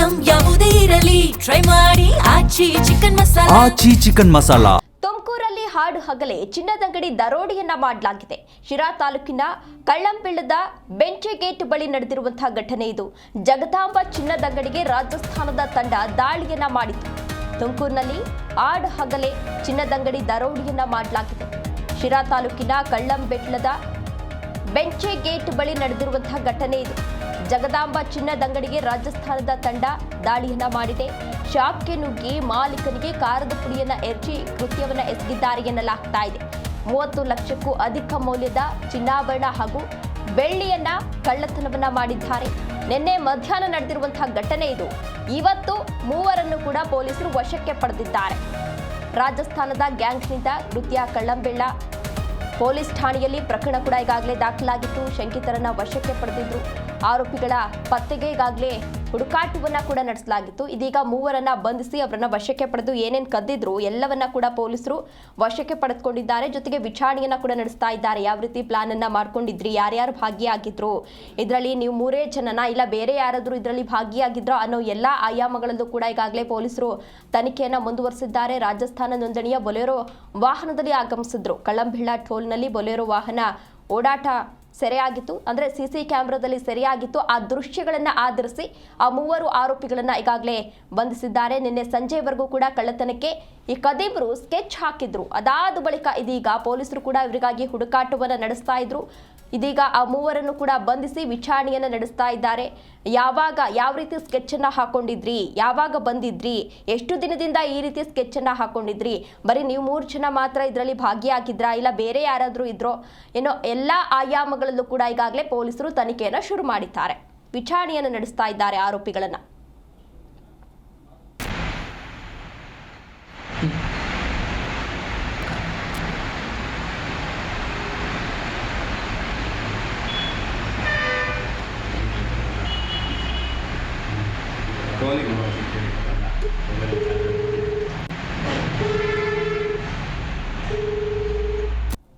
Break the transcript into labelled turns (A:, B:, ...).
A: Item ಯಾವುದೇ ಇರಲಿ try ಮಾಡಿ ಆಚಿ ಚಿಕನ್ ಮಸಾಲಾ.
B: ತುಮಕೂರಲ್ಲಿ ಹಾಡು ಹಗಲೇ ಚಿನ್ನದಂಗಡಿ ದರೋಡೆಯನ್ನ ಮಾಡಲಾಗಿದೆ. ಶಿರಾ ತಾಲೂಕಿನ ಕಳ್ಳಂಬೆಳ್ಳದ ಬೆಂಚೆಗೇಟ್ ಬಳಿ ನಡೆದಿರುವಂತಹ ಘಟನೆ ಇದು. ಜಗದಾಂಬ ಚಿನ್ನದಂಗಡಿಗೆ ರಾಜಸ್ಥಾನದ ತಂಡ ದಾಳಿಯನ್ನ ಮಾಡಿತು. ತುಮಕೂರಿನಲ್ಲಿ ಹಾಡು ಹಗಲೇ ಚಿನ್ನದಂಗಡಿ ದರೋಡೆಯನ್ನ ಮಾಡಲಾಗಿದೆ. ಶಿರಾ ತಾಲೂಕಿನ ಕಳ್ಳಂಬೆಳ್ಳದ ಬೆಂಚೆಗೇಟ್ ಬಳಿ ನಡೆದಿರುವಂತಹ ಘಟನೆ ಇದು. ಜಗದಾಂಬ ಚಿನ್ನದಂಗಡಿಗೆ ರಾಜಸ್ಥಾನದ ತಂಡ ದಾಳಿಯನ್ನ ಮಾಡಿದೆ. ಶಾಪ್ಗೆ ನುಗ್ಗಿ ಮಾಲೀಕನಿಗೆ ಕಾರದ ಪುಡಿಯನ್ನ ಎರಚಿ ಕೃತ್ಯವನ್ನ ಎಸಗಿದ್ದಾರೆ ಎನ್ನಲಾಗ್ತಾ ಇದೆ. 30 ಲಕ್ಷಕ್ಕೂ ಅಧಿಕ ಮೌಲ್ಯದ ಚಿನ್ನಾಭರಣ ಹಾಗೂ ಬೆಳ್ಳಿಯನ್ನ ಕಳ್ಳತನವನ್ನ ಮಾಡಿದ್ದಾರೆ. ನಿನ್ನೆ ಮಧ್ಯಾಹ್ನ ನಡೆದಿರುವಂತಹ ಘಟನೆ ಇದು. ಇವತ್ತು ಮೂವರನ್ನು ಕೂಡ ಪೊಲೀಸರು ವಶಕ್ಕೆ ಪಡೆದಿದ್ದಾರೆ. ರಾಜಸ್ಥಾನದ ಗ್ಯಾಂಗ್ನಿಂದ ಕೃತ್ಯ ಕಳ್ಳಂಬೆಳ್ಳ ಪೊಲೀಸ್ ಠಾಣೆಯಲ್ಲಿ ಪ್ರಕರಣ ಕೂಡ ಈಗಾಗಲೇ ದಾಖಲಾಗಿತ್ತು. ಶಂಕಿತರನ್ನ ವಶಕ್ಕೆ ಪಡೆದಿದ್ರು. ಆರೋಪಿಗಳ ಪತ್ತೆಗೆ ಈಗಾಗಲೇ ಹುಡುಕಾಟವನ್ನ ಕೂಡ ನಡೆಸಲಾಗಿತ್ತು. ಇದೀಗ ಮೂವರನ್ನ ಬಂಧಿಸಿ ಅವರನ್ನ ವಶಕ್ಕೆ ಪಡೆದು ಏನೇನು ಕದ್ದಿದ್ರು ಎಲ್ಲವನ್ನ ಕೂಡ ಪೊಲೀಸರು ವಶಕ್ಕೆ ಪಡೆದುಕೊಂಡಿದ್ದಾರೆ. ಜೊತೆಗೆ ವಿಚಾರಣೆಯನ್ನ ಕೂಡ ನಡೆಸ್ತಾ ಇದ್ದಾರೆ. ಯಾವ ರೀತಿ ಪ್ಲಾನ್ ಅನ್ನ ಮಾಡ್ಕೊಂಡಿದ್ರಿ, ಯಾರ್ಯಾರು ಭಾಗಿಯಾಗಿದ್ರು, ಇದರಲ್ಲಿ ನೀವು 3 ಜನನ ಇಲ್ಲ ಬೇರೆ ಯಾರಾದ್ರೂ ಇದರಲ್ಲಿ ಭಾಗಿಯಾಗಿದ್ರೋ ಅನ್ನೋ ಎಲ್ಲಾ ಆಯಾಮಗಳಲ್ಲೂ ಕೂಡ ಈಗಾಗಲೇ ಪೊಲೀಸರು ತನಿಖೆಯನ್ನ ಮುಂದುವರೆಸಿದ್ದಾರೆ. ರಾಜಸ್ಥಾನ ನೋಂದಣಿಯ ಬೊಲೆರೋ ವಾಹನದಲ್ಲಿ ಆಗಮಿಸಿದ್ರು. ಕಳ್ಳಂಬೆಳ್ಳ ಟೋಲ್ನಲ್ಲಿ ಬೊಲೆರೋ ವಾಹನ ಓಡಾಟ ಸೆರೆಯಾಗಿತ್ತು. ಅಂದರೆ ಸಿಸಿ ಕ್ಯಾಮೆರಾದಲ್ಲಿ ಸೆರೆಯಾಗಿತ್ತು. ಆ ದೃಶ್ಯಗಳನ್ನು ಆಧರಿಸಿ ಆ 3 ಆರೋಪಿಗಳನ್ನ ಈಗಾಗಲೇ ಬಂಧಿಸಿದ್ದಾರೆ. ನಿನ್ನೆ ಸಂಜೆವರೆಗೂ ಕೂಡ ಕಳ್ಳತನಕ್ಕೆ ಈ ಕದೀಬರು ಸ್ಕೆಚ್ ಹಾಕಿದ್ರು. ಅದಾದ ಬಳಿಕ ಇದೀಗ ಪೊಲೀಸರು ಕೂಡ ಇವರಿಗಾಗಿ ಹುಡುಕಾಟವನ್ನು ನಡೆಸ್ತಾ ಇದ್ರು. ಇದೀಗ ಆ 3ರನ್ನು ಕೂಡ ಬಂಧಿಸಿ ವಿಚಾರಣೆಯನ್ನು ನಡೆಸ್ತಾ ಇದ್ದಾರೆ. ಯಾವ ರೀತಿ ಸ್ಕೆಚ್ ಅನ್ನ ಹಾಕೊಂಡಿದ್ರಿ, ಯಾವಾಗ ಬಂದಿದ್ರಿ, ಎಷ್ಟು ದಿನದಿಂದ ಈ ರೀತಿ ಸ್ಕೆಚ್ ಅನ್ನ ಹಾಕೊಂಡಿದ್ರಿ, ಬರೀ ನೀವು 3 ಜನ ಮಾತ್ರ ಇದರಲ್ಲಿ ಭಾಗಿಯಾಗಿದ್ರಾ ಇಲ್ಲ ಬೇರೆ ಯಾರಾದ್ರೂ ಇದ್ರೋ ಏನೋ ಎಲ್ಲಾ ಆಯಾಮಗಳಲ್ಲೂ ಕೂಡ ಈಗಾಗಲೇ ಪೊಲೀಸರು ತನಿಖೆಯನ್ನು ಶುರು ಮಾಡಿದ್ದಾರೆ. ವಿಚಾರಣೆಯನ್ನು ನಡೆಸ್ತಾ ಇದ್ದಾರೆ ಆರೋಪಿಗಳನ್ನ.